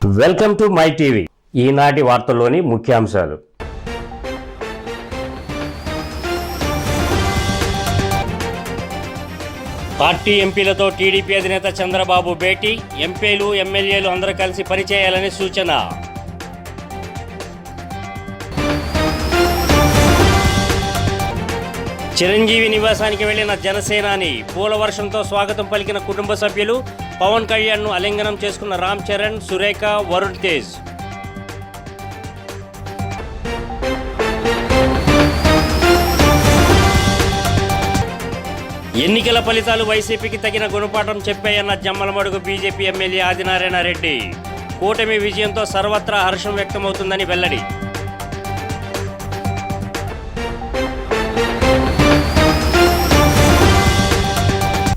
Welcome to my TV. ఈనాటి వార్తల్లోని ముఖ్యాంశాలు. పార్టీ ఎంపీలతో టీడీపీ అధినేత చంద్రబాబు భేటీ. ఎంపీలు ఎమ్మెల్యేలు అందరూ కలిసి పనిచేయాలని సూచన. చిరంజీవి నివాసానికి వెళ్లిన జనసేనాని పూల వర్షంతో స్వాగతం పలికిన కుటుంబ సభ్యులు. పవన్ కళ్యాణ్ను ఆలింగనం చేసుకున్న రామ్ చరణ్, సురేఖ, వరుణ్ తేజ్. ఎన్నికల ఫలితాలు వైసీపీకి తగిన గుణపాఠం చెప్పాయన్న జమ్మలమడుగు బీజేపీ ఎమ్మెల్యే ఆదినారాయణ రెడ్డి. కూటమి విజయంతో సర్వత్రా హర్షం వ్యక్తమవుతుందని వెల్లడి.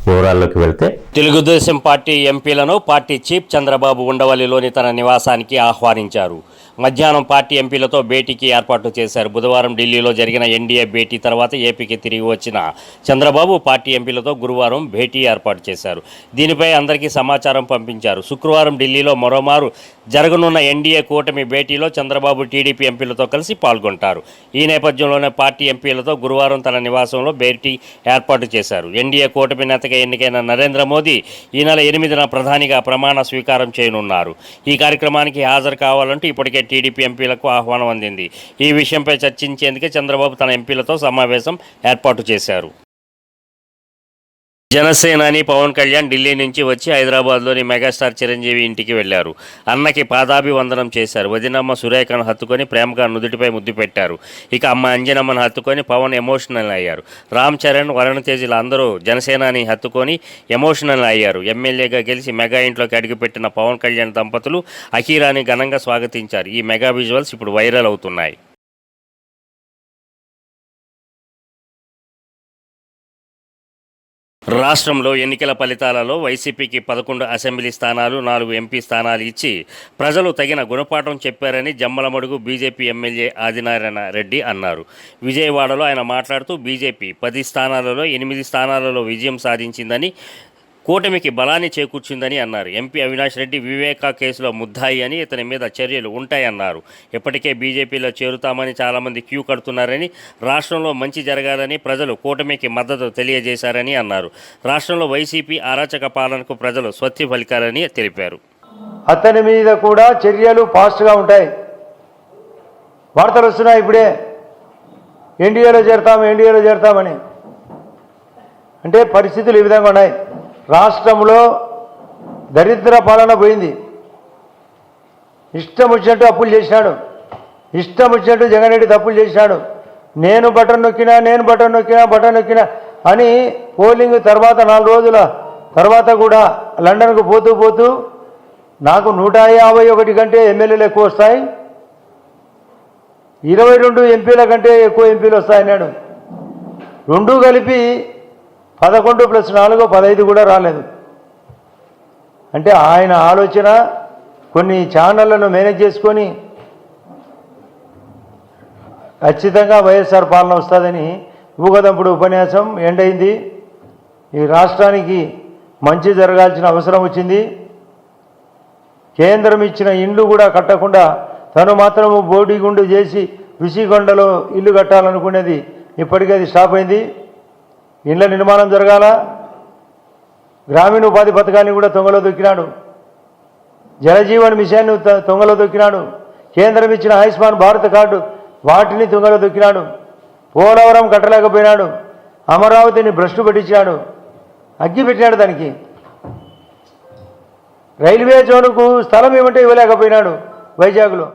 వివరాల్లోకి వెళ్తే, తెలుగుదేశం పార్టీ ఎంపీలను పార్టీ చీఫ్ చంద్రబాబు ఉండవల్లిలోని తన నివాసానికి ఆహ్వానించారు. మధ్యాహ్నం పార్టీ ఎంపీలతో భేటీకి ఏర్పాటు చేశారు. బుధవారం ఢిల్లీలో జరిగిన ఎన్డీఏ భేటీ తర్వాత ఏపీకి తిరిగి వచ్చిన చంద్రబాబు పార్టీ ఎంపీలతో గురువారం భేటీ ఏర్పాటు చేశారు. దీనిపై అందరికీ సమాచారం పంపించారు. శుక్రవారం ఢిల్లీలో మరోమారు జరగనున్న ఎన్డీఏ కూటమి భేటీలో చంద్రబాబు టీడీపీ ఎంపీలతో కలిసి పాల్గొంటారు. ఈ నేపథ్యంలోనే పార్టీ ఎంపీలతో గురువారం తన నివాసంలో భేటీ ఏర్పాటు చేశారు. ఎన్డీఏ కూటమి నేతగా ఎన్నికైన నరేంద్ర మోదీ ఈ నెల 8న ప్రధానిగా ప్రమాణ స్వీకారం చేయనున్నారు. ఈ కార్యక్రమానికి హాజరు కావాలంటూ ఇప్పటికే టీడీపీ ఎంపీలకు ఆహ్వానం అందింది. ఈ విషయంపై చర్చించేందుకే చంద్రబాబు తన ఎంపీలతో సమావేశం ఏర్పాటు చేశారు. జనసేనాని పవన్ కళ్యాణ్ ఢిల్లీ నుంచి వచ్చి హైదరాబాద్లోని మెగాస్టార్ చిరంజీవి ఇంటికి వెళ్లారు. అన్నకి పాదాభివందనం చేశారు. వదినమ్మ సురేఖను హత్తుకొని ప్రేమగా నుదుటిపై ముద్దు పెట్టారు. ఇక అమ్మ అంజనమ్మను హత్తుకొని పవన్ ఎమోషనల్ అయ్యారు. రామ్ చరణ్, వరుణ్ తేజ్లు అందరూ జనసేనాని హత్తుకొని ఎమోషనల్ అయ్యారు. ఎమ్మెల్యేగా గెలిచి మెగా ఇంట్లోకి అడుగుపెట్టిన పవన్ కళ్యాణ్ దంపతులు అఖీరాని ఘనంగా స్వాగతించారు. ఈ మెగా విజువల్స్ ఇప్పుడు వైరల్ అవుతున్నాయి. రాష్ట్రంలో ఎన్నికల ఫలితాలలో వైసీపీకి 11 అసెంబ్లీ స్థానాలు, 4 ఎంపీ స్థానాలు ఇచ్చి ప్రజలు తగిన గుణపాఠం చెప్పారని జమ్మలమడుగు బీజేపీ ఎమ్మెల్యే ఆదినారాయణ రెడ్డి అన్నారు. విజయవాడలో ఆయన మాట్లాడుతూ బీజేపీ 10 స్థానాలలో 8 స్థానాలలో విజయం సాధించిందని, కూటమికి బలాన్ని చేకూర్చిందని అన్నారు. ఎంపీ అవినాష్ రెడ్డి వివేకా కేసులో ముద్దాయి అని, ఇతని మీద చర్యలు ఉంటాయన్నారు. ఇప్పటికే బీజేపీలో చేరుతామని చాలామంది క్యూ కడుతున్నారని, రాష్ట్రంలో మంచి జరగాలని ప్రజలు కూటమికి మద్దతు తెలియజేశారని అన్నారు. రాష్ట్రంలో వైసీపీ అరాచక పాలనకు ప్రజలు స్వస్తి పలికారని తెలిపారు. అతని మీద కూడా చర్యలు ఫాస్ట్గా ఉంటాయి. వార్తలు వస్తున్నాయి ఇప్పుడే, ఎన్డీఏలో చేరతామని. అంటే పరిస్థితులు ఈ విధంగా ఉన్నాయి. రాష్ట్రంలో దరిద్ర పాలన పోయింది. ఇష్టం వచ్చినట్టు అప్పులు చేసినాడు, ఇష్టం వచ్చినట్టు జగన్ రెడ్డి తప్పులు చేసినాడు. నేను బటన్ నొక్కినా అని పోలింగ్ తర్వాత 4 రోజుల తర్వాత కూడా లండన్కు పోతూ నాకు 151 కంటే ఎమ్మెల్యేలు ఎక్కువ వస్తాయి, 22 ఎంపీల కంటే ఎక్కువ ఎంపీలు వస్తాయన్నాడు. రెండూ కలిపి 11 + 4 15 కూడా రాలేదు. అంటే ఆయన ఆలోచన కొన్ని ఛానళ్లను మేనేజ్ చేసుకొని ఖచ్చితంగా వైఎస్ఆర్ పాలన వస్తుందని ఊగదంపుడు ఉపన్యాసం ఎండైంది. ఈ రాష్ట్రానికి మంచి జరగాల్సిన అవసరం వచ్చింది. కేంద్రం ఇచ్చిన ఇండ్లు కూడా కట్టకుండా తను మాత్రము బోడిగుండు చేసి విసిగొండలో ఇల్లు కట్టాలనుకునేది ఇప్పటికే అది స్టాప్ అయింది. ఇండ్ల నిర్మాణం జరగాల. గ్రామీణ ఉపాధి పథకాన్ని కూడా తొంగలో దొక్కినాడు. జలజీవన్ మిషన్ను తొంగలో దొక్కినాడు. కేంద్రం ఇచ్చిన ఆయుష్మాన్ భారత్ కార్డు వాటిని తొంగలో దొక్కినాడు. పోలవరం కట్టలేకపోయినాడు. అమరావతిని భ్రష్టు పట్టించాడు, అగ్గి పెట్టినాడు. దానికి రైల్వే జోన్కు స్థలం ఏమంటే ఇవ్వలేకపోయినాడు వైజాగ్లో.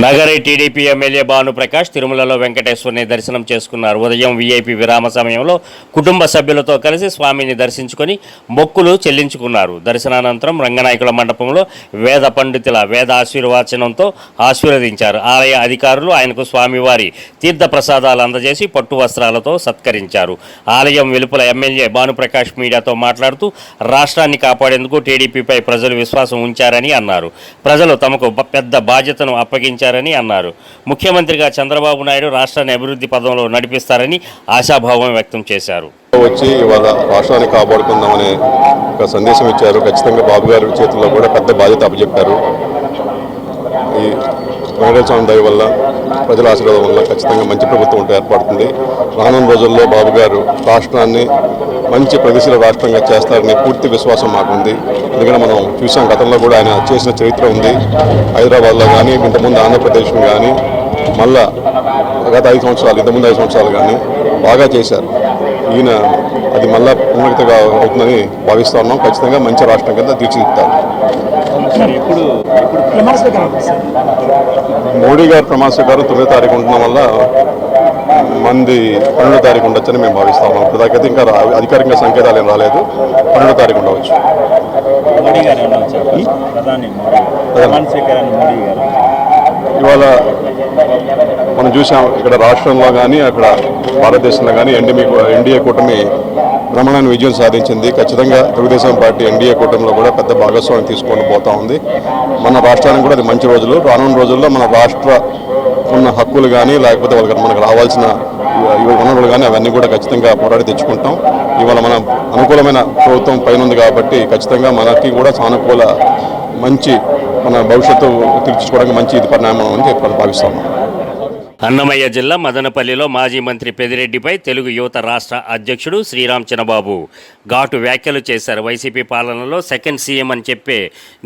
నగరి టీడీపీ ఎమ్మెల్యే భానుప్రకాష్ తిరుమలలో వెంకటేశ్వరుని దర్శనం చేసుకున్నారు. ఉదయం వీఐపీ విరామ సమయంలో కుటుంబ సభ్యులతో కలిసి స్వామిని దర్శించుకొని మొక్కులు చెల్లించుకున్నారు. దర్శనానంతరం రంగనాయకుల మండపంలో వేద పండితుల వేద ఆశీర్వచనంతో ఆశీర్వదించారు. ఆలయ అధికారులు ఆయనకు స్వామివారి తీర్థ ప్రసాదాలు అందజేసి పట్టు వస్త్రాలతో సత్కరించారు. ఆలయం వెలుపల ఎమ్మెల్యే భానుప్రకాష్ మీడియాతో మాట్లాడుతూ రాష్ట్రాన్ని కాపాడేందుకు టీడీపీపై ప్రజలు విశ్వాసం ఉంచారని అన్నారు. ప్రజలు తమకు పెద్ద బాధ్యతను అప్పగించారు అన్నారు. ముఖ్యమంత్రిగా చంద్రబాబు నాయుడు రాష్ట్రాన్ని అభివృద్ధి పదంలో నడిపిస్తారని ఆశాభావం వ్యక్తం చేశారు. వచ్చి ఇవాళ రాష్ట్రాన్ని కాపాడుకుందామనే ఒక సందేశం ఇచ్చారు. ఖచ్చితంగా బాబు గారి చేతుల్లో కూడా పెద్ద బాధ్యత అప్పచెప్పారు. ఈ వెంకటేశ్వర స్వామి దయ వల్ల ప్రజల ఆశీర్వాదం వల్ల ఖచ్చితంగా మంచి ప్రభుత్వం ఉంటే ఏర్పడుతుంది. రానున్న రోజుల్లో బాబు గారు రాష్ట్రాన్ని మంచి ప్రగతిశీల రాష్ట్రంగా చేస్తారని పూర్తి విశ్వాసం మాకుంది. ఎందుకంటే మనం చూసాం, గతంలో కూడా ఆయన చేసిన చరిత్ర ఉంది. హైదరాబాద్లో కానీ, ఇంతకుముందు ఆంధ్రప్రదేశ్లో కానీ, మళ్ళా గత 5 సంవత్సరాలు, ఇంతకుముందు 5 సంవత్సరాలు కానీ బాగా చేశారు. ఈయన అది మళ్ళా పునరుక్తిగా అవుతుందని భావిస్తూ ఉన్నాం. ఖచ్చితంగా మంచి రాష్ట్రం కింద తీర్చిదిద్దుతారు. మోడీ గారు ప్రమాణ స్వీకారం 9వ తారీఖు ఉండడం వల్ల మంది 12వ తారీఖు ఉండొచ్చని మేము భావిస్తా ఉన్నాం. ఇప్పటికైతే ఇంకా అధికారికంగా సంకేతాలు ఏం రాలేదు. 12వ తారీఖు ఉండవచ్చు. ఇవాళ మనం చూసాం, ఇక్కడ రాష్ట్రంలో కానీ అక్కడ భారతదేశంలో కానీ ఎన్డీఏ కూటమి బ్రహ్మాండమైన విజయం సాధించింది. ఖచ్చితంగా తెలుగుదేశం పార్టీ ఎన్డీఏ కూటమిలో కూడా పెద్ద భాగస్వామ్యం తీసుకొని పోతా ఉంది. మన రాష్ట్రానికి కూడా అది మంచి రోజులు. రానున్న రోజుల్లో మన రాష్ట్ర ఉన్న హక్కులు కానీ, లేకపోతే మనకు రావాల్సిన వనరులు కానీ అవన్నీ కూడా ఖచ్చితంగా పోరాడి తెచ్చుకుంటాం. ఇవాళ మన అనుకూలమైన ప్రభుత్వం పైన ఉంది కాబట్టి ఖచ్చితంగా మనకి కూడా సానుకూల మంచి మన భవిష్యత్తు తీర్చుకోవడానికి మంచి ఇది పరిణామం అని చెప్పి భావిస్తాము. అన్నమయ్య జిల్లా మదనపల్లిలో మాజీ మంత్రి పెదిరెడ్డిపై తెలుగు యువత రాష్ట్ర అధ్యక్షుడు శ్రీరామ్ చిన్నబాబు ఘాటు వ్యాఖ్యలు చేశారు. వైసీపీ పాలనలో సెకండ్ సీఎం అని చెప్పే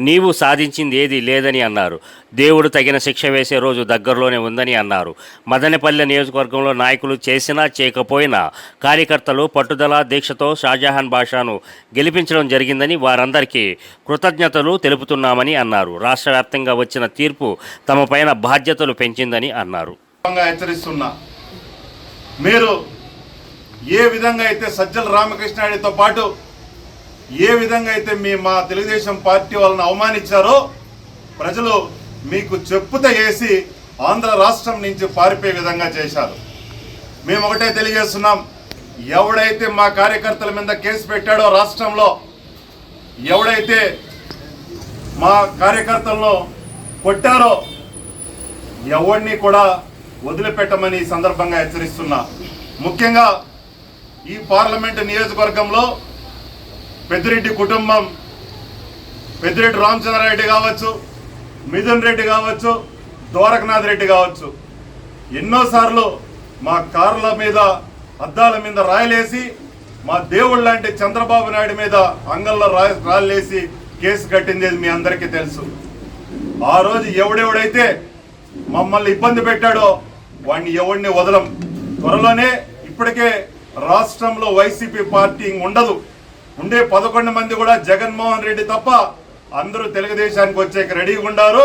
నీవు సాధించింది ఏదీ లేదని అన్నారు. దేవుడు తగిన శిక్ష వేసే రోజు దగ్గరలోనే ఉందని అన్నారు. మదనపల్లి నియోజకవర్గంలో నాయకులు చేసినా చేయకపోయినా కార్యకర్తలు పట్టుదల దీక్షతో షాజహాన్ బాషాను గెలిపించడం జరిగిందని, వారందరికీ కృతజ్ఞతలు తెలుపుతున్నామని అన్నారు. రాష్ట్ర వ్యాప్తంగా వచ్చిన తీర్పు తమపైన బాధ్యతలు పెంచిందని అన్నారు. హెచ్చరిస్తున్నా, మీరు ఏ విధంగా అయితే సజ్జల రామకృష్ణారెడ్డితో పాటు ఏ విధంగా అయితే మా తెలుగుదేశం పార్టీ వాళ్ళని అవమానించారో ప్రజలు మీకు చెప్పుత వేసి ఆంధ్ర రాష్ట్రం నుంచి పారిపోయే విధంగా చేశారు. మేము ఒకటే తెలియజేస్తున్నాం, ఎవడైతే మా కార్యకర్తల మీద కేసు పెట్టాడో, రాష్ట్రంలో ఎవడైతే మా కార్యకర్తలను కొట్టారో ఎవరిని కూడా వదిలిపెట్టమని ఈ సందర్భంగా హెచ్చరిస్తున్నా. ముఖ్యంగా ఈ పార్లమెంటు నియోజకవర్గంలో పెద్దిరెడ్డి కుటుంబం, పెద్దిరెడ్డి రామచంద్రారెడ్డి కావచ్చు, మిథున్ రెడ్డి కావచ్చు, ద్వారకనాథ్ రెడ్డి కావచ్చు, ఎన్నోసార్లు మా కార్ల మీద అద్దాల మీద రాయలేసి, మా దేవుళ్ళ లాంటి చంద్రబాబు నాయుడు మీద అంగల్లో రాళ్ళేసి కేసు కట్టింది మీ అందరికీ తెలుసు. ఆ రోజు ఎవడెవడైతే మమ్మల్ని ఇబ్బంది పెట్టాడో వాడిని ఎవడిని వదలం. త్వరలోనే ఇప్పటికే రాష్ట్రంలో వైసీపీ పార్టీ ఉండదు. ఉండే 11 మంది కూడా జగన్మోహన్ రెడ్డి తప్ప అందరూ తెలుగుదేశానికి వచ్చే రెడీగా ఉన్నారు.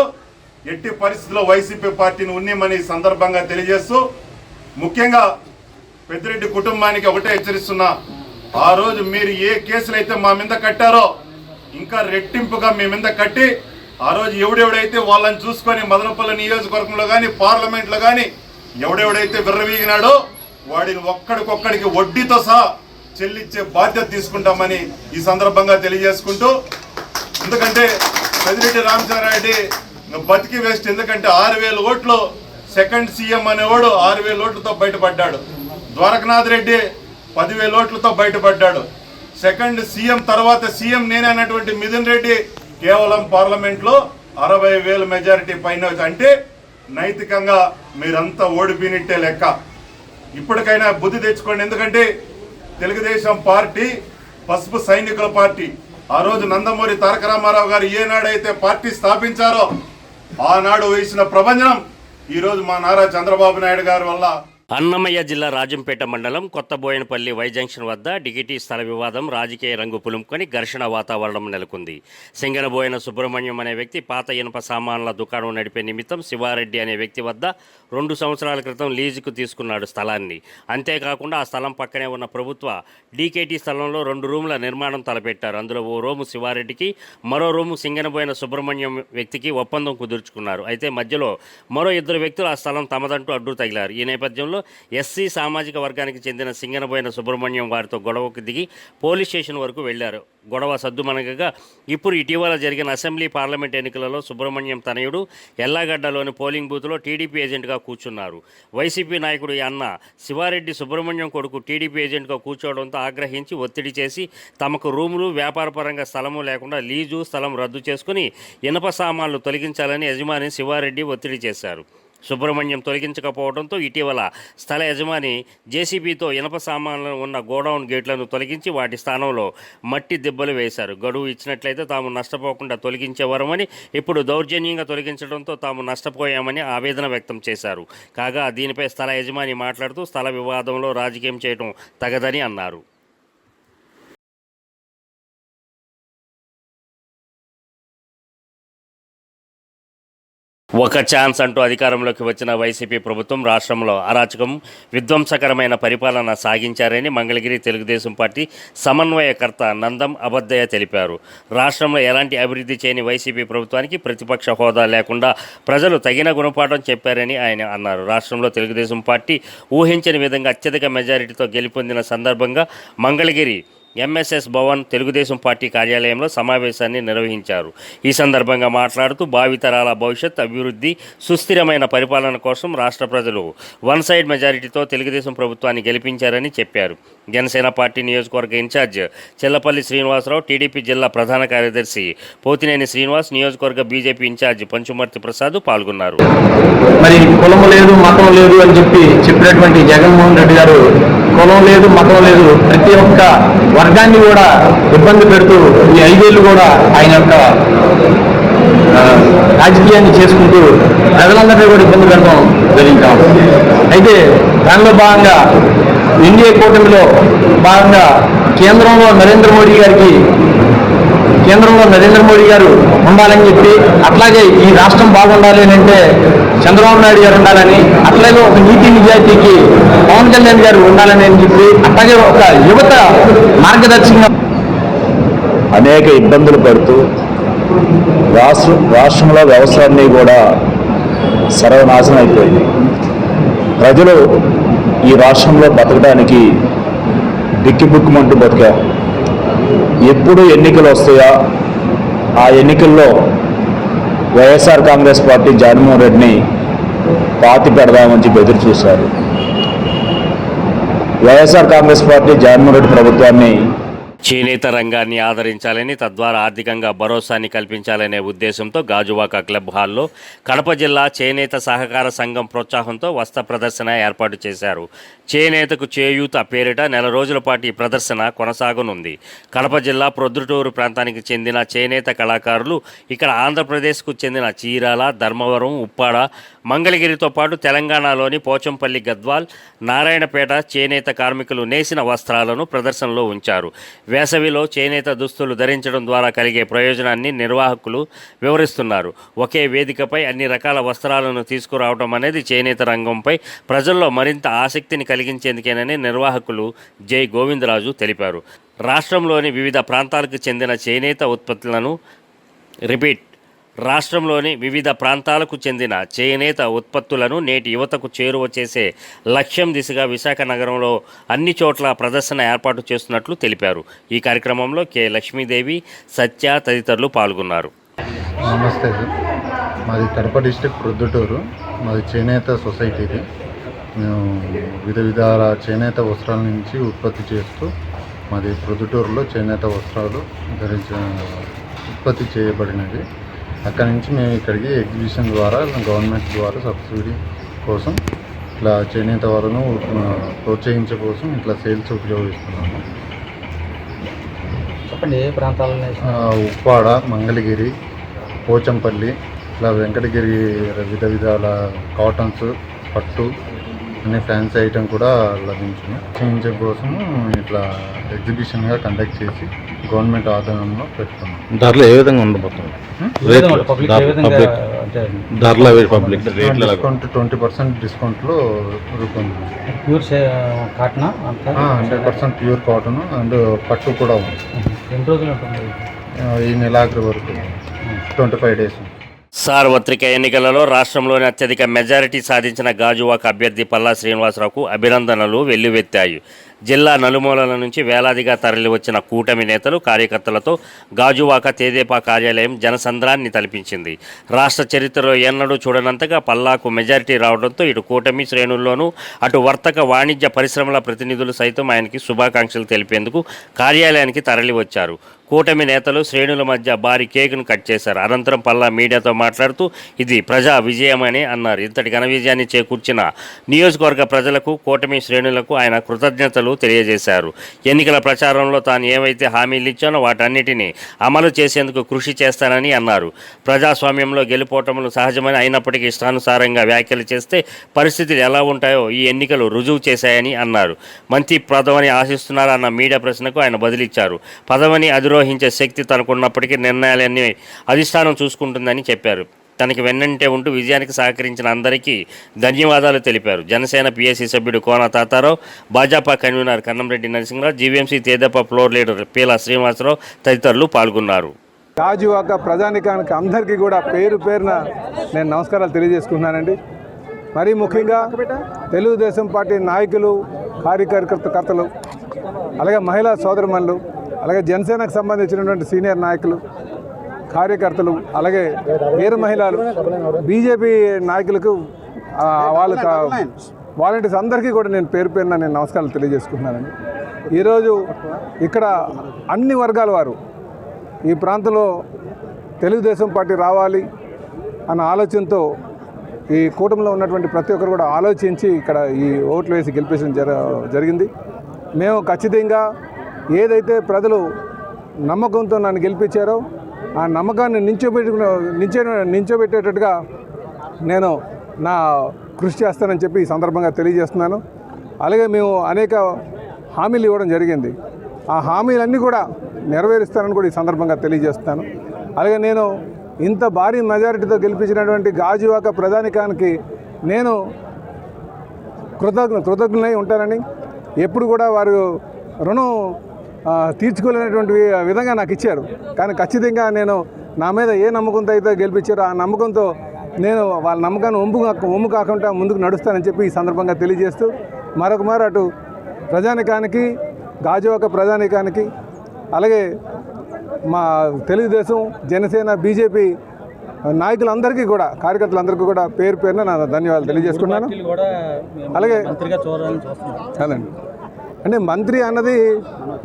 ఎట్టి పరిస్థితుల్లో వైసీపీ పార్టీని ఉన్నమని సందర్భంగా తెలియజేస్తూ, ముఖ్యంగా పెద్దిరెడ్డి కుటుంబానికి ఒకటే హెచ్చరిస్తున్నా, ఆ రోజు మీరు ఏ కేసులు అయితే మా మీద కట్టారో ఇంకా రెట్టింపుగా మీ మీద కట్టి, ఆ రోజు ఎవడెవడైతే వాళ్ళని చూసుకొని మదనపల్లి నియోజకవర్గంలో కానీ, పార్లమెంట్లో కానీ ఎవడెవడైతే విర్రవీగినాడో వాడిని ఒక్కడికొక్కడికి వడ్డీతో సహా చెల్లించే బాధ్యత తీసుకుంటామని ఈ సందర్భంగా తెలియజేసుకుంటూ, ఎందుకంటే పెద్దిరెడ్డి రామచంద్రారెడ్డి బతికి వేస్ట్. ఎందుకంటే 6,000 ఓట్లు సెకండ్ సీఎం అనేవాడు 6,000 ఓట్లతో బయటపడ్డాడు. ద్వారకనాథ్ రెడ్డి 10,000 ఓట్లతో బయటపడ్డాడు. సెకండ్ సీఎం తర్వాత సీఎం నేనే అన్నటువంటి మిథున్ రెడ్డి కేవలం పార్లమెంట్లో 60,000 మెజారిటీ పైన. అంటే నైతికంగా మీరంతా ఓడిపోయినట్టే లెక్క. ఇప్పటికైనా బుద్ధి తెచ్చుకోండి. ఎందుకంటే తెలుగుదేశం పార్టీ పసుపు సైనికుల పార్టీ. ఆ రోజు నందమూరి తారక రామారావు గారు ఏనాడైతే పార్టీ స్థాపించారో ఆనాడు వేసిన ప్రభంజనం ఈరోజు మా నారా చంద్రబాబు నాయుడు గారి వల్ల. అన్నమయ్య జిల్లా రాజంపేట మండలం కొత్తబోయినపల్లి వై జంక్షన్ వద్ద డిగిటీ స్థల వివాదం రాజకీయ రంగు పులుముకొని ఘర్షణ వాతావరణం నెలకొంది. సింగనబోయిన సుబ్రహ్మణ్యం అనే వ్యక్తి పాత ఇనుప సామాన్ల దుకాణం నడిపే నిమిత్తం శివారెడ్డి అనే వ్యక్తి వద్ద 2 సంవత్సరాల క్రితం లీజుకు తీసుకున్నాడు స్థలాన్ని. అంతేకాకుండా ఆ స్థలం పక్కనే ఉన్న ప్రభుత్వ డీకేటీ స్థలంలో 2 రూముల నిర్మాణం తలపెట్టారు. అందులో ఓ రూము శివారెడ్డికి, మరో రూము సింగనబోయిన సుబ్రహ్మణ్యం వ్యక్తికి ఒప్పందం కుదుర్చుకున్నారు. అయితే మధ్యలో మరో 2 వ్యక్తులు ఆ స్థలం తమదంటూ అడ్డు తగిలారు. ఈ నేపథ్యంలో ఎస్సీ సామాజిక వర్గానికి చెందిన సింగనబోయిన సుబ్రహ్మణ్యం వారితో గొడవకు దిగి పోలీస్ స్టేషన్ వరకు వెళ్లారు. గొడవ సద్దుమణగగా ఇప్పుడు ఇటీవల జరిగిన అసెంబ్లీ పార్లమెంట్ ఎన్నికలలో సుబ్రహ్మణ్యం తనయుడు ఎల్లాగడ్డలోని పోలింగ్ బూత్లో టీడీపీ ఏజెంట్గా కూర్చున్నారు. వైసీపీ నాయకుడు అన్న శివారెడ్డి సుబ్రహ్మణ్యం కొడుకు టీడీపీ ఏజెంట్గా కూర్చోవడంతో ఆగ్రహించి ఒత్తిడి చేసి తమకు రూములు, వ్యాపారపరంగా స్థలము లేకుండా లీజు స్థలం రద్దు చేసుకుని ఇనప సామాన్లు తొలగించాలని యజమాని శివారెడ్డి ఒత్తిడి చేశారు. సుబ్రహ్మణ్యం తొలగించకపోవడంతో ఇటీవల స్థల యజమాని జేసీబీతో ఇనప సామాన్లు ఉన్న గోడౌన్ గేట్లను తొలగించి వాటి స్థానంలో మట్టి దిబ్బలు వేశారు. గడువు ఇచ్చినట్లయితే తాము నష్టపోకుండా తొలగించేవారమని, ఇప్పుడు దౌర్జన్యంగా తొలగించడంతో తాము నష్టపోయామని ఆవేదన వ్యక్తం చేశారు. కాగా దీనిపై స్థల యజమాని మాట్లాడుతూ స్థల వివాదంలో రాజకీయం చేయడం తగదని అన్నారు. ఒక ఛాన్స్ అంటూ అధికారంలోకి వచ్చిన వైసీపీ ప్రభుత్వం రాష్ట్రంలో అరాచకం, విధ్వంసకరమైన పరిపాలన సాగించారని మంగళగిరి తెలుగుదేశం పార్టీ సమన్వయకర్త నందం అబద్దయ్య తెలిపారు. రాష్ట్రంలో ఎలాంటి అభివృద్ధి చేయని వైసీపీ ప్రభుత్వానికి ప్రతిపక్ష హోదా లేకుండా ప్రజలు తగిన గుణపాఠం చెప్పారని ఆయన అన్నారు. రాష్ట్రంలో తెలుగుదేశం పార్టీ ఊహించని విధంగా అత్యధిక మెజారిటీతో గెలుపొందిన సందర్భంగా మంగళగిరి ఎంఎస్ఎస్ భవన్ తెలుగుదేశం పార్టీ కార్యాలయంలో సమావేశాన్ని నిర్వహించారు. ఈ సందర్భంగా మాట్లాడుతూ భావితరాల భవిష్యత్, అభివృద్ధి, సుస్థిరమైన పరిపాలన కోసం రాష్ట్ర ప్రజలు వన్ సైడ్ మెజారిటీతో తెలుగుదేశం ప్రభుత్వాన్ని గెలిపించారని చెప్పారు. జనసేన పార్టీ నియోజకవర్గ ఇన్ఛార్జ్ చెల్లపల్లి శ్రీనివాసరావు, టీడీపీ జిల్లా ప్రధాన కార్యదర్శి పోతినేని శ్రీనివాస్, నియోజకవర్గ బీజేపీ ఇన్ఛార్జ్ పంచుమర్తి ప్రసాద్ పాల్గొన్నారు. మరి కులం లేదు, మతం లేదు అని చెప్పినటువంటి జగన్మోహన్ రెడ్డి గారు కులం లేదు, మతం లేదు, ప్రతి ఒక్క వర్గాన్ని కూడా ఇబ్బంది పెడుతూ ఈ 5 ఏళ్ళు కూడా ఆయన యొక్క రాజకీయాన్ని చేసుకుంటూ ప్రజలందరినీ కూడా ఇబ్బంది పెడతాం జరిగించాం. అయితే దానిలో భాగంగా ఎన్డీఏ కూటమిలో భాగంగా కేంద్రంలో నరేంద్ర మోడీ గారు ఉండాలని చెప్పి, అట్లాగే ఈ రాష్ట్రం బాగుండాలి అని అంటే చంద్రబాబు నాయుడు గారు ఉండాలని, అట్లాగే ఒక నీతి నిజాయితీకి పవన్ కళ్యాణ్ గారు ఉండాలని అని చెప్పి, అట్లాగే ఒక యువత మార్గదర్శకంగా అనేక ఇబ్బందులు పడుతూ రాష్ట్రంలో వ్యవసాయాన్ని కూడా సర్వనాశనం అయిపోయింది. ప్రజలు ఈ రాష్ట్రంలో బతకడానికి దిక్కిబుక్కుమంటూ బతికారు. ఎప్పుడు ఎన్నికలు వస్తాయా, ఆ ఎన్నికల్లో వైఎస్ఆర్ కాంగ్రెస్ పార్టీ జగన్మోహన్ రెడ్డిని పాతి పెడదామని చెప్పి ఎదురు చూశారు. వైఎస్ఆర్ కాంగ్రెస్ పార్టీ జగన్మోహన్ రెడ్డి ప్రభుత్వాన్ని చేనేత రంగాన్ని ఆదరించాలని, తద్వారా ఆర్థికంగా భరోసాని కల్పించాలనే ఉద్దేశంతో గాజువాక క్లబ్ హాల్లో కడప జిల్లా చేనేత సహకార సంఘం ప్రోత్సాహంతో వస్త్ర ప్రదర్శన ఏర్పాటు చేశారు. చేనేతకు చేయూత పేరిట 4 రోజుల పాటు ఈ ప్రదర్శన కొనసాగనుంది. కడప జిల్లా ప్రొద్దుటూరు ప్రాంతానికి చెందిన చేనేత కళాకారులు ఇక్కడ ఆంధ్రప్రదేశ్కు చెందిన చీరాల, ధర్మవరం, ఉప్పాడ, మంగళగిరితో పాటు తెలంగాణలోని పోచంపల్లి, గద్వాల్, నారాయణపేట చేనేత కార్మికులు నేసిన వస్త్రాలను ప్రదర్శనలో ఉంచారు. వేసవిలో చేనేత దుస్తులు ధరించడం ద్వారా కలిగే ప్రయోజనాన్ని నిర్వాహకులు వివరిస్తున్నారు. ఒకే వేదికపై అన్ని రకాల వస్త్రాలను తీసుకురావడం అనేది చేనేత రంగంపై ప్రజల్లో మరింత ఆసక్తిని కలిగించేందుకేనని నిర్వాహకులు జై గోవిందరాజు తెలిపారు. రాష్ట్రంలోని వివిధ ప్రాంతాలకు చెందిన చేనేత ఉత్పత్తులను నేటి యువతకు చేరువ చేసే లక్ష్యం దిశగా విశాఖ నగరంలో అన్ని చోట్ల ప్రదర్శన ఏర్పాటు చేస్తున్నట్లు తెలిపారు. ఈ కార్యక్రమంలో కె లక్ష్మీదేవి, సత్య తదితరులు పాల్గొన్నారు. నమస్తే సార్, మాది కడప డిస్ట్రిక్ట్ ప్రొద్దుటూరు. మాది చేనేత సొసైటీది. మేము విధాల చేనేత వస్త్రాల నుంచి ఉత్పత్తి చేస్తూ మాది ప్రొద్దుటూరులో చేనేత వస్త్రాలు ఉత్పత్తి చేయబడినవి. అక్కడి నుంచి మేము ఇక్కడికి ఎగ్జిబిషన్ ద్వారా గవర్నమెంట్ ద్వారా సబ్సిడీ కోసం ఇట్లా చేనేత వాళ్ళను ప్రోత్సహించే కోసం ఇట్లా సేల్స్ ఉపయోగిస్తున్నాము. చెప్పండి, ఏ ప్రాంతాలలో? ఉప్పాడ, మంగళగిరి, పోచంపల్లి, ఇట్లా వెంకటగిరి విధాల కాటన్స్, పట్టు అనే ఫ్యాన్సీ ఐటమ్ కూడా లభించును. చేయించే కోసము ఇట్లా ఎగ్జిబిషన్గా కండక్ట్ చేసి గవర్నమెంట్ ఆధ్వర్యంలో పెడుతున్నాం. ధరలు ఏ విధంగా ఉండబోతుంది? డిస్కౌంట్ 20% డిస్కౌంట్లో రూపొందింది. 100% ప్యూర్ కాటన్ అండ్ పట్టు కూడా ఉంది. ఎన్ని రోజులు ఉంటుంది? ఈ నెలాఖరు వరకు 25 days. సార్వత్రిక ఎన్నికలలో రాష్ట్రంలోని అత్యధిక మెజారిటీ సాధించిన గాజువాక అభ్యర్థి పల్లా శ్రీనివాసరావుకు అభినందనలు వెల్లువెత్తాయి. జిల్లా నలుమూలల నుంచి వేలాదిగా తరలివచ్చిన కూటమి నేతలు, కార్యకర్తలతో గాజువాక తెదేపా కార్యాలయం జనసంద్రాన్ని తలపించింది. రాష్ట్ర చరిత్రలో ఎన్నడూ చూడనంతగా పల్లాకు మెజారిటీ రావడంతో ఇటు కూటమి శ్రేణుల్లోనూ అటు వర్తక వాణిజ్య పరిశ్రమల ప్రతినిధులు సైతం ఆయనకి శుభాకాంక్షలు తెలిపేందుకు కార్యాలయానికి తరలివచ్చారు. కూటమి నేతలు శ్రేణుల మధ్య భారీ కేకును కట్ చేశారు. అనంతరం పల్లా మీడియాతో మాట్లాడుతూ ఇది ప్రజా విజయమని అన్నారు. ఇంతటి ఘన విజయాన్ని చేకూర్చిన నియోజకవర్గ ప్రజలకు, కూటమి శ్రేణులకు ఆయన కృతజ్ఞతలు తెలియజేశారు. ఎన్నికల ప్రచారంలో తాను ఏవైతే హామీలు ఇచ్చానో వాటన్నిటినీ అమలు చేసేందుకు కృషి చేస్తానని అన్నారు. ప్రజాస్వామ్యంలో గెలుపోవటములు సహజమని, అయినప్పటికీ ఇష్టానుసారంగా వ్యాఖ్యలు చేస్తే పరిస్థితులు ఎలా ఉంటాయో ఈ ఎన్నికలు రుజువు చేశాయని అన్నారు. మంత్రి పదవిని ఆశిస్తున్నారన్న మీడియా ప్రశ్నకు ఆయన బదిలిచ్చారు. పదవిని అధిరోహించే శక్తి తనకున్నప్పటికీ నిర్ణయాలన్నీ అధిష్టానం చూసుకుంటుందని చెప్పారు. తనకి వెన్నంటే ఉంటూ విజయానికి సహకరించిన అందరికీ ధన్యవాదాలు తెలిపారు. జనసేన పిఎస్సి సభ్యుడు కోన తాతారావు, భాజపా కన్వీనర్ కన్నంరెడ్డి నరసింహరావు, జీవీఎంసీ తెదేపా ఫ్లోర్ లీడర్ పీలా శ్రీనివాసరావు తదితరులు పాల్గొన్నారు. గాజువాక ప్రజానికానికి అందరికీ కూడా పేరు పేరున నేను నమస్కారాలు తెలియజేసుకుంటున్నానండి. మరీ ముఖ్యంగా తెలుగుదేశం పార్టీ నాయకులు, కార్యకర్తలు, అలాగే మహిళా సోదరుమణులు, అలాగే జనసేనకు సంబంధించినటువంటి సీనియర్ నాయకులు, కార్యకర్తలు, అలాగే వీర మహిళలు, బీజేపీ నాయకులకు, వాళ్ళ వాలంటీర్స్ అందరికీ కూడా నేను పేరు పేరున నేను నమస్కారాలు తెలియజేసుకుంటున్నానండి. ఈరోజు ఇక్కడ అన్ని వర్గాల వారు ఈ ప్రాంతంలో తెలుగుదేశం పార్టీ రావాలి అన్న ఆలోచనతో ఈ కూటమిలో ఉన్నటువంటి ప్రతి ఒక్కరు కూడా ఆలోచించి ఇక్కడ ఈ ఓట్లు వేసి గెలిపించడం జరిగింది. మేము ఖచ్చితంగా ఏదైతే ప్రజలు నమ్మకంతో నన్ను గెలిపించారో ఆ నమ్మకాన్ని నించోబెట్టేటట్టుగా నేను నా కృషి చేస్తానని చెప్పి ఈ సందర్భంగా తెలియజేస్తున్నాను. అలాగే మేము అనేక హామీలు ఇవ్వడం జరిగింది. ఆ హామీలన్నీ కూడా నెరవేరుస్తానని కూడా ఈ సందర్భంగా తెలియజేస్తున్నాను. అలాగే నేను ఇంత భారీ మెజారిటీతో గెలిపించినటువంటి గాజువాక ప్రజానికానికి నేను కృతజ్ఞులై ఉంటానని, ఎప్పుడు కూడా వారు రుణం తీర్చుకోలేనటువంటి విధంగా నాకు ఇచ్చారు. కానీ ఖచ్చితంగా నేను నా మీద ఏ నమ్మకంతో అయితే గెలిపించారో ఆ నమ్మకంతో నేను వాళ్ళ నమ్మకాన్ని ఒమ్ము కాకుండా ముందుకు నడుస్తానని చెప్పి ఈ సందర్భంగా తెలియజేస్తూ మరొక మారు అటు ప్రజానికానికి, గాజువాక ప్రజానికానికి, అలాగే మా తెలుగుదేశం, జనసేన, బీజేపీ నాయకులందరికీ కూడా, కార్యకర్తలందరికీ కూడా పేరు పేరున నా ధన్యవాదాలు తెలియజేసుకున్నాను. అలాగే కాదండి, అంటే మంత్రి అన్నది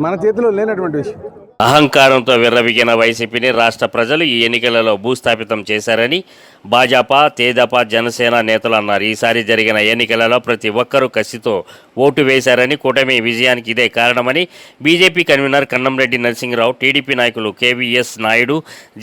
మన చేతిలో లేనటువంటి విషయం. అహంకారంతో విర్రవీగిన వైసీపీని రాష్ట్ర ప్రజలు ఈ ఎన్నికలలో భూస్థాపితం చేశారని భాజపా, తెదేపా, జనసేన నేతలు అన్నారు. ఈసారి జరిగిన ఎన్నికలలో ప్రతి ఒక్కరూ కసితో ఓటు వేశారని, కూటమి విజయానికి ఇదే కారణమని BJP convenor Kannamreddy Narasimharao, TDP నాయకులు కేవీఎస్ నాయుడు,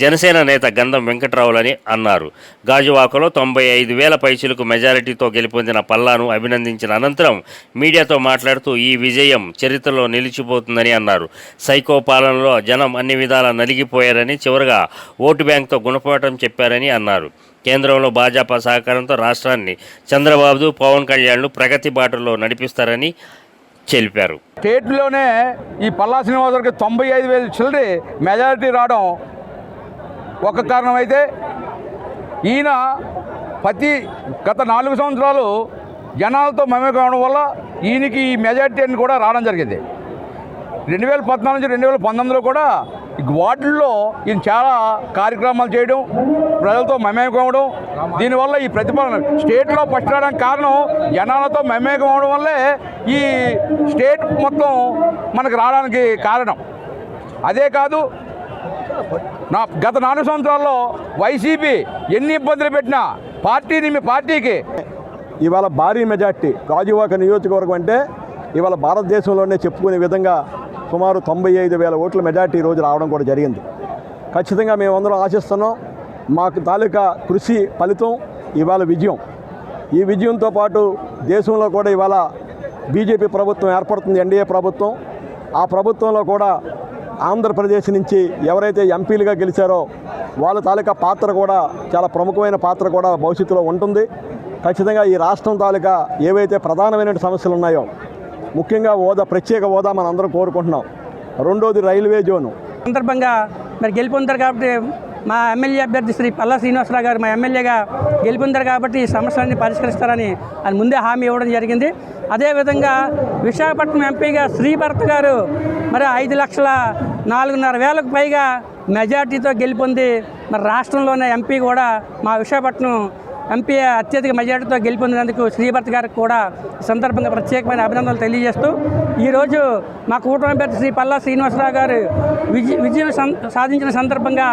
జనసేన నేత గంధం వెంకట్రావులని అన్నారు. గాజువాకలో 95,000 పైచిలకు మెజారిటీతో గెలుపొందిన పల్లాను అభినందించిన అనంతరం మీడియాతో మాట్లాడుతూ ఈ విజయం చరిత్రలో నిలిచిపోతుందని అన్నారు. సైకో పాలనలో జనం అన్ని విధాలా నలిగిపోయారని, చివరగా ఓటు బ్యాంక్తో గుణపాఠం చెప్పారని అన్నారు. కేంద్రంలో భాజపా సహకారంతో రాష్ట్రాన్ని చంద్రబాబు, పవన్ కళ్యాణ్లు ప్రగతి బాటలో నడిపిస్తారని తెలిపారు. స్టేట్లోనే ఈ పల్లా శ్రీనివాసరావుకి 95,000 చిల్లరి మెజారిటీ రావడం ఒక కారణం అయితే, ఈయన గత 4 సంవత్సరాలు జనాలతో మమేకం అవడం వల్ల ఈయనకి ఈ మెజారిటీ కూడా రావడం జరిగింది. 2014 నుంచి 2019లో కూడా వార్డుల్లో ఈయన చాలా కార్యక్రమాలు చేయడం, ప్రజలతో మమేకం అవ్వడం, దీనివల్ల ఈ ప్రతిపాదన స్టేట్లో ఫస్ట్ రావడానికి కారణం జనాలతో మమేకం అవడం వల్లే ఈ స్టేట్ మొత్తం మనకు రావడానికి కారణం. అదే కాదు, గత 4 సంవత్సరాల్లో వైసీపీ ఎన్ని ఇబ్బందులు పెట్టినా పార్టీకి ఇవాళ భారీ మెజార్టీ గాజువాక నియోజకవర్గం అంటే ఇవాళ భారతదేశంలోనే చెప్పుకునే విధంగా సుమారు 95,000 ఓట్ల మెజార్టీ ఈరోజు రావడం కూడా జరిగింది. ఖచ్చితంగా మేమందరం ఆశిస్తున్నాం. మాకు తాలూకా కృషి ఫలితం ఇవాళ విజయం. ఈ విజయంతో పాటు దేశంలో కూడా ఇవాళ బీజేపీ ప్రభుత్వం ఏర్పడుతుంది, ఎన్డీఏ ప్రభుత్వం. ఆ ప్రభుత్వంలో కూడా ఆంధ్రప్రదేశ్ నుంచి ఎవరైతే ఎంపీలుగా గెలిచారో వాళ్ళ తాలూకా పాత్ర కూడా చాలా ప్రముఖమైన పాత్ర కూడా భవిష్యత్తులో ఉంటుంది. ఖచ్చితంగా ఈ రాష్ట్రం తాలూకా ఏవైతే ప్రధానమైన సమస్యలు ఉన్నాయో, ముఖ్యంగా ప్రత్యేక హోదా మనందరం కోరుకుంటున్నాం. రెండోది రైల్వే జోను సందర్భంగా మరి గెలుపొందారు కాబట్టి మా ఎమ్మెల్యే అభ్యర్థి శ్రీ పల్లా శ్రీనివాసరావు గారు మా ఎమ్మెల్యేగా గెలుపొందారు కాబట్టి ఈ సమస్యలన్నీ పరిష్కరిస్తారని ఆయన ముందే హామీ ఇవ్వడం జరిగింది. అదేవిధంగా విశాఖపట్నం ఎంపీగా శ్రీభరత్ గారు మరి 5,04,500 పైగా మెజార్టీతో గెలుపొంది మరి రాష్ట్రంలోనే ఎంపీ కూడా మా విశాఖపట్నం ఎంపీ అత్యధిక మెజార్టీతో గెలుపొందినందుకు శ్రీభరత్ గారికి కూడా ఈ సందర్భంగా ప్రత్యేకమైన అభినందనలు తెలియజేస్తూ ఈరోజు మా కూటమి అభ్యర్థి శ్రీ పల్లా శ్రీనివాసరావు గారు విజయం సాధించిన సందర్భంగా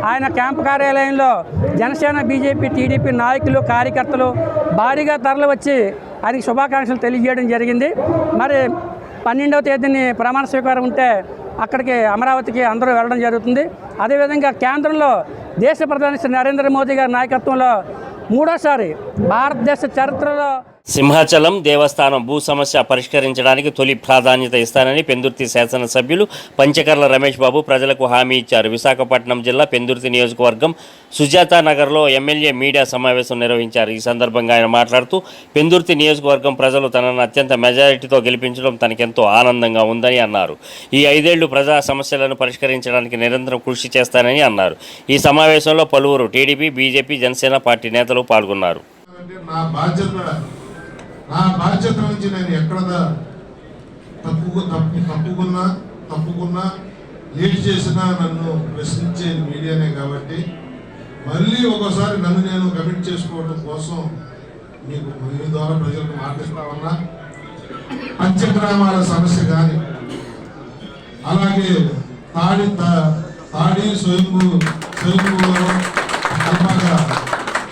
ఆయన క్యాంపు కార్యాలయంలో జనసేన, బీజేపీ, టీడీపీ నాయకులు, కార్యకర్తలు భారీగా తరలి వచ్చి ఆయనకి శుభాకాంక్షలు తెలియజేయడం జరిగింది. మరి 12వ తేదీని ప్రమాణ స్వీకారం ఉంటే అక్కడికి అమరావతికి అందరూ వెళ్ళడం జరుగుతుంది. అదేవిధంగా కేంద్రంలో దేశ ప్రధాని శ్రీ నరేంద్ర మోదీ గారి నాయకత్వంలో 3వ భారతదేశ చరిత్రలో సింహాచలం దేవస్థానం భూ సమస్య పరిష్కరించడానికి తొలి ప్రాధాన్యత ఇస్తానని పెందుర్తి శాసనసభ్యులు పంచకర్ల రమేష్ బాబు ప్రజలకు హామీ ఇచ్చారు. విశాఖపట్నం జిల్లా పెందుర్తి నియోజకవర్గం సుజాతా నగర్లో ఎమ్మెల్యే మీడియా సమావేశం నిర్వహించారు. ఈ సందర్భంగా ఆయన మాట్లాడుతూ పెందుర్తి నియోజకవర్గం ప్రజలు తనను అత్యంత మెజారిటీతో గెలిపించడం తనకెంతో ఆనందంగా ఉందని అన్నారు. ఈ 5 ఏళ్లు ప్రజా సమస్యలను పరిష్కరించడానికి నిరంతరం కృషి చేస్తానని అన్నారు. ఈ సమావేశంలో పలువురు టీడీపీ, బీజేపీ, జనసేన పార్టీ నేతలు పాల్గొన్నారు. నా బాధ్యత నుంచి నేను ఎక్కడ తప్పుకున్నా లేట్ చేసినా నన్ను ప్రశ్నించే మీడియానే కాబట్టి మళ్ళీ ఒకసారి నన్ను నేను కమిట్ చేసుకోవడం కోసం మీకు మీ ద్వారా ప్రజలకు మాట్లాడుతా ఉన్నా. పంచగ్రామాల సమస్య కానీ అలాగే తాడి స్వయంభూవరం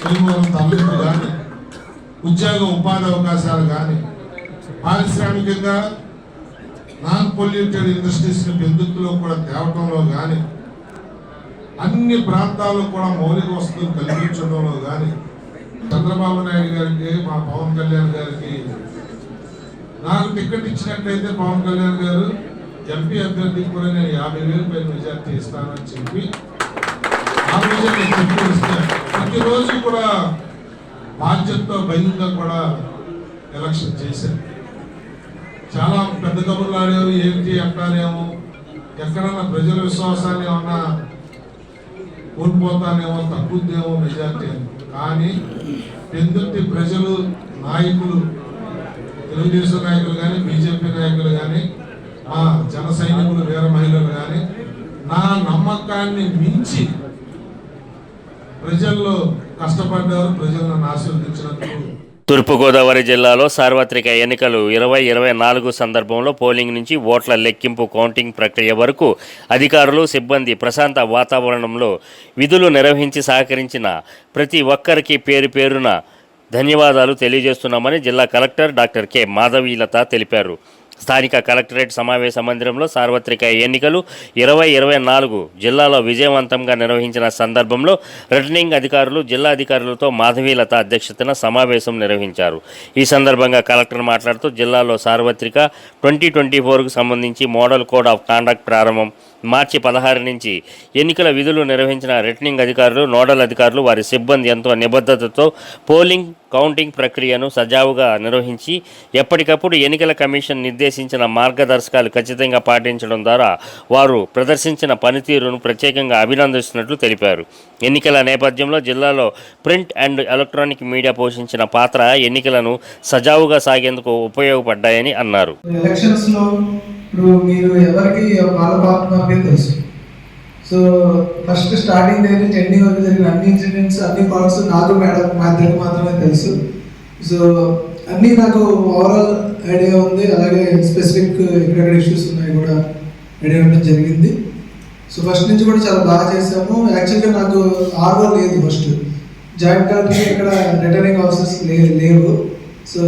తరలింపు కానీ ఉద్యోగ ఉపాధి అవకాశాలు కానీ పారిశ్రామికంగా నాన్ పొల్యూటెడ్ ఇండస్ట్రీస్ని పెందుతులో కూడా తేవటంలో కానీ అన్ని ప్రాంతాల్లో కూడా మౌలిక వసతులు కల్పించడంలో కానీ చంద్రబాబు నాయుడు గారికి, మా పవన్ కళ్యాణ్ గారికి నాకు టికెట్ ఇచ్చినట్లయితే పవన్ కళ్యాణ్ గారు ఎంపీ అభ్యర్థికి కూడా నేను 50,000 పైన మెజార్టీ ఇస్తానని చెప్పి ఆ రోజు నేను చెప్పి ఇస్తాను. ప్రతిరోజు కూడా బాధ్యతతో భయంగా కూడా ఎలక్షన్ చేశారు. చాలా పెద్ద కబుర్లు ఆడేవారు, ఏంటి అంటారేమో, ఎక్కడన్నా ప్రజల విశ్వాసాన్ని ఏమన్నా కోల్పోతానేమో, తగ్గుద్దేమో మెజార్టీ అని. కానీ పెందుర్తి ప్రజలు, నాయకులు, తెలుగుదేశం నాయకులు కానీ, బీజేపీ నాయకులు కానీ, మా జన సైనికులు, వీర మహిళలు కానీ నా నమ్మకాన్ని మించి ప్రజల్లో కష్టపడ్డారు. ప్రజలను ఆశీర్వదించినందుకు. తూర్పుగోదావరి జిల్లాలో సార్వత్రిక ఎన్నికలు 2024 సందర్భంలో పోలింగ్ నుంచి ఓట్ల లెక్కింపు, కౌంటింగ్ ప్రక్రియ వరకు అధికారులు, సిబ్బంది ప్రశాంత వాతావరణంలో విధులు నిర్వహించి సహకరించిన ప్రతి ఒక్కరికి పేరు పేరున ధన్యవాదాలు తెలియజేస్తున్నామని జిల్లా కలెక్టర్ డాక్టర్ కె మాధవీలత తెలిపారు. స్థానిక కలెక్టరేట్ సమావేశ మందిరంలో సార్వత్రిక ఎన్నికలు 2024 జిల్లాలో విజయవంతంగా నిర్వహించిన సందర్భంలో రిటర్నింగ్ అధికారులు, జిల్లా అధికారులతో మాధవీలత అధ్యక్షతన సమావేశం నిర్వహించారు. ఈ సందర్భంగా కలెక్టర్ మాట్లాడుతూ జిల్లాలో సార్వత్రిక 2024కు సంబంధించి మోడల్ కోడ్ ఆఫ్ కాండక్ట్ ప్రారంభం, మార్చి 16 నుంచి ఎన్నికల విధులు నిర్వహించిన రిటర్నింగ్ అధికారులు, నోడల్ అధికారులు, వారి సిబ్బంది ఎంతో నిబద్ధతతో పోలింగ్, కౌంటింగ్ ప్రక్రియను సజావుగా నిర్వహించి ఎప్పటికప్పుడు ఎన్నికల కమిషన్ నిర్దేశించిన మార్గదర్శకాలు ఖచ్చితంగా పాటించడం ద్వారా వారు ప్రదర్శించిన పనితీరును ప్రత్యేకంగా అభినందిస్తున్నట్లు తెలిపారు. ఎన్నికల నేపథ్యంలో జిల్లాలో ప్రింట్ అండ్ ఎలక్ట్రానిక్ మీడియా పోషించిన పాత్ర ఎన్నికలను సజావుగా సాగేందుకు ఉపయోగపడ్డాయని అన్నారు. ఇప్పుడు మీరు ఎవరికి వాళ్ళ పార్ట్నర్కే తెలుసు. సో ఫస్ట్ స్టార్టింగ్ దగ్గర నుంచి ఎండింగ్ వరకు జరిగిన అన్ని ఇన్సిడెంట్స్, అన్ని పార్ట్స్ నాకు మేడం మా ఇద్దరికి మాత్రమే తెలుసు. సో అన్నీ నాకు ఓవరాల్ ఐడియా ఉంది. అలాగే స్పెసిఫిక్ ఎక్కడెక్కడ ఇష్యూస్ ఉన్నాయి కూడా ఐడియా ఉండడం జరిగింది. సో ఫస్ట్ నుంచి కూడా చాలా బాగా చేసాము. యాక్చువల్గా నాకు ఆర్ఓ లేదు, ఫస్ట్ జాయింట్ కలెక్టర్ ఇక్కడ రిటర్నింగ్ ఆఫీసర్స్ లేవు. సో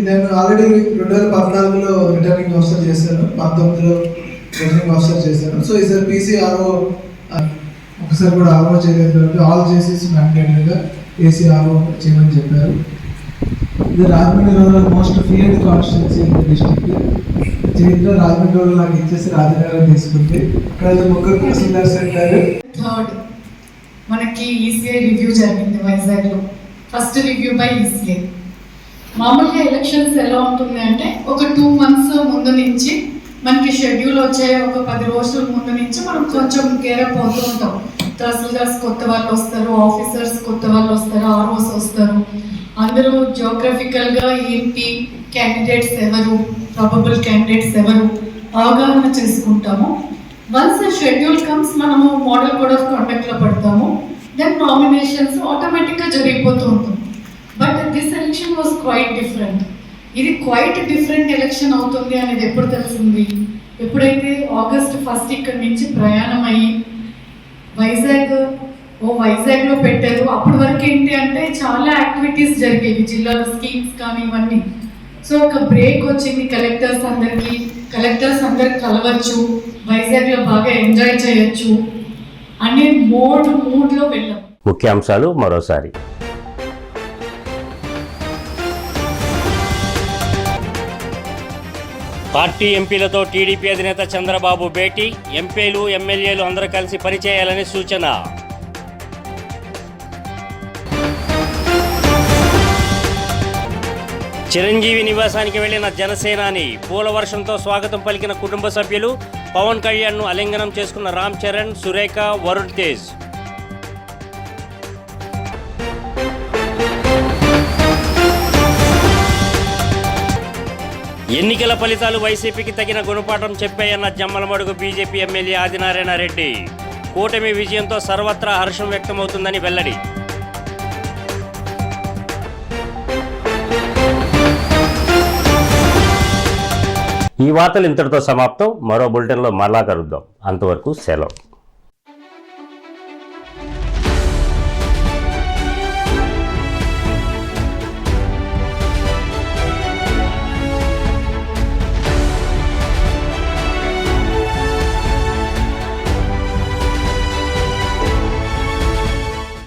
నేను ఆల్రెడీ 2014లో రిటర్నింగ్ ఆఫీసర్ చేశాను, 19లో రిటర్నింగ్ ఆఫీసర్ చేశాను. సో ఈసారి పీసీఆర్ఓ ఒకసారి కూడా ఆర్ఓ చేయలేదు, ఆల్ చేసేసి మ్యాండేటరీగా ఏసీఆర్ఓ చేయమని చెప్పారు. ఇది Rajahmundry rural most field constituency in the district. చరిత్ర రాజమండ్రి రూరల్ నాకు ఇచ్చేసి రాజనగరం తీసుకుంటే అక్కడ 3 తహసీల్దార్స్ ఉంటారు. థర్డ్ మనకి ఈసీఐ రివ్యూ జరిగింది వైజాగ్లో. First review by ECI. మామూలుగా ఎలక్షన్స్ ఎలా ఉంటుంది అంటే ఒక 2 months ముందు నుంచి మనకి షెడ్యూల్ వచ్చే ఒక 10 రోజుల ముందు నుంచి మనం కొంచెం కేరప్ అవుతూ ఉంటాం. తహసీల్దార్స్ కొత్త వాళ్ళు వస్తారు, ఆఫీసర్స్ కొత్త వాళ్ళు వస్తారు, ఆర్ఓస్ వస్తారు. అందరూ జియోగ్రఫికల్గా ఏంటి క్యాండిడేట్స్ ఎవరు, ప్రాబబుల్ క్యాండిడేట్స్ ఎవరు అవగాహన చేసుకుంటాము. వన్స్ షెడ్యూల్ కమ్స్ మనము మోడల్ కోడ్ ఆఫ్ కండక్ట్లో పడతాము. దెన్ నామినేషన్స్ ఆటోమేటిక్గా జరిగిపోతూ ఉంటుంది. But this election was quite different. ఇది క్వైట్ డిఫరెంట్ ఎలక్షన్ అవుతుంది అనేది ఎప్పుడు తెలిసింది? ఎప్పుడైతే August 1 ఇక్కడి నుంచి ప్రయాణం అయ్యి వైజాగ్లో పెట్టారు. అప్పటి వరకు ఏంటి అంటే చాలా యాక్టివిటీస్ జరిగేవి జిల్లాలో, స్కీమ్స్ కానీ ఇవన్నీ. సో ఒక బ్రేక్ వచ్చింది కలెక్టర్స్ అందరికి కలవచ్చు, వైజాగ్లో బాగా ఎంజాయ్ చేయొచ్చు అనే మూడ్లో వెళ్ళాం. ముఖ్యాంశాలు మరోసారి. పార్టీ ఎంపీలతో టీడీపీ అధినేత చంద్రబాబు భేటీ, ఎంపీలు ఎమ్మెల్యేలు అందరూ కలిసి పనిచేయాలని సూచన. చిరంజీవి నివాసానికి వెళ్లిన జనసేనాని, పూల వర్షంతో స్వాగతం పలికిన కుటుంబ సభ్యులు, పవన్ కళ్యాణ్ను ఆలింగనం చేసుకున్న రామ్ చరణ్, సురేఖ, వరుణ్ తేజ్. ఎన్నికల ఫలితాలు వైసీపీకి తగిన గుణపాఠం చెప్పాయన్న జమ్మలమడుగు బీజేపీ ఎమ్మెల్యే ఆదినారాయణ రెడ్డి. కూటమి విజయంతో సర్వత్రా హర్షం వ్యక్తమవుతుందని వెల్లడి. ఈ వార్తలు ఇంతటితో సమాప్తం. మరో బులెటిన్లో మరలా కలుద్దాం. అంతవరకు సెలవు.